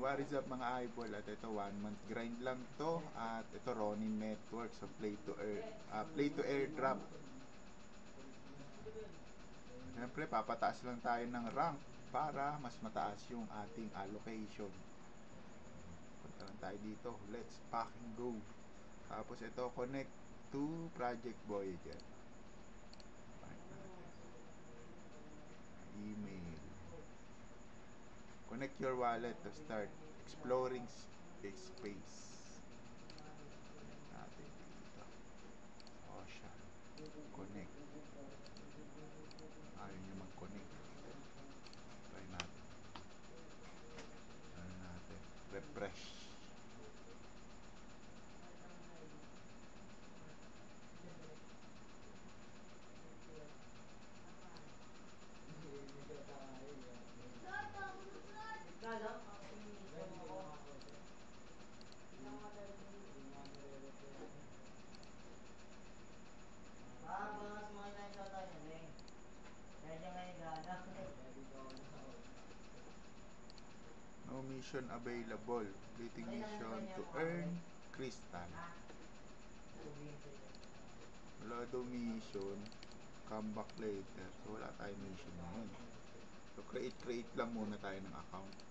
What is up mga eyeball? At ito 1 month grind lang to. At ito Ronin Network. So play to airdrop. Siyempre papataas lang tayo ng rank para mas mataas yung ating allocation. Punta lang tayo dito. Let's fucking go. Tapos ito connect to Project Voyager. Email. Connect your wallet to start exploring space. Natin dito. Social. Connect. Ayaw nyo mag-connect. Try natin. Ano natin? Refresh. No mission available. Completing mission to earn crystal. Wala daw mission. Come back later. So wala tayong mission ngayon. So create lang muna tayo ng account.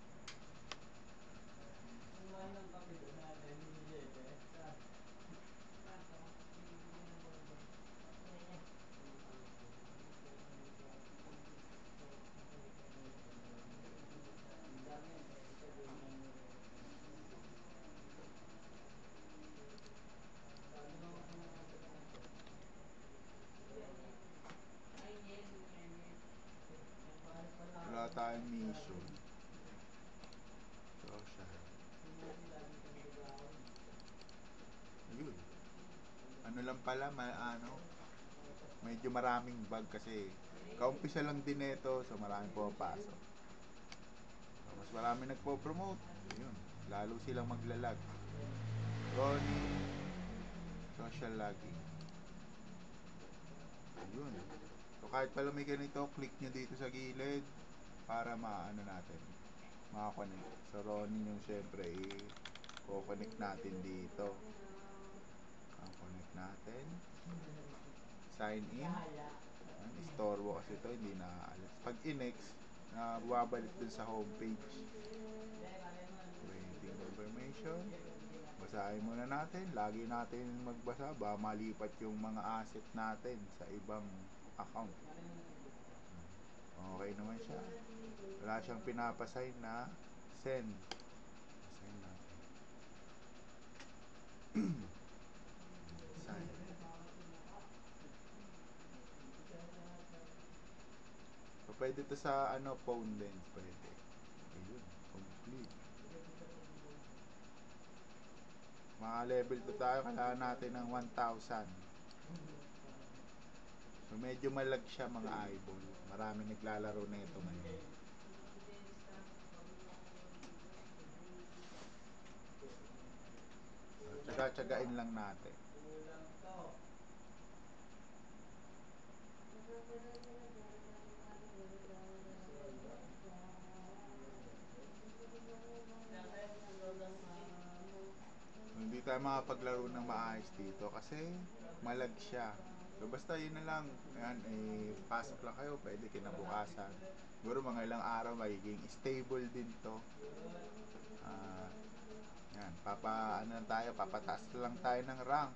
Wala tayong mission. Social. Ayun. Ano lang pala, medyo maraming bug kasi kaumpisa lang din ito, so maraming pumapasok. So, mas marami nagpo-promote. Ayun. Lalo silang maglalag. Ronnie. Social logging. Ayun. So kahit pala may ganito, click nyo dito sa gilid para maano natin, makakonect. So Ronnie yung syempre i-connect natin dito. Ang connect natin. Sign in. Istorbo kasi ito, hindi na alas. Pag in-next, bumabalik dun sa homepage. Waiting confirmation. Basahin muna natin. Lagi natin magbasa. Ba malipat yung mga asset natin sa ibang account. Okay naman siya. Wala siyang pinapasign na send. Sign natin. Sign. So, pwede to sa phone lens. Pwede. Ayun. Complete. Mga level 2 tayo. Kailangan natin ng 1,000. So, medyo malag siya mga eyeball. Marami naglalaro na ito ngayon. So, tsaga-tsagain lang natin. Hindi tayo makapaglaro ng maayos dito kasi malag siya. So basta yun na lang. Ayan, pasok lang kayo, pwede kinabukasan. Siguro mga ilang araw magiging stable din to. Yan, papataas lang tayo ng rank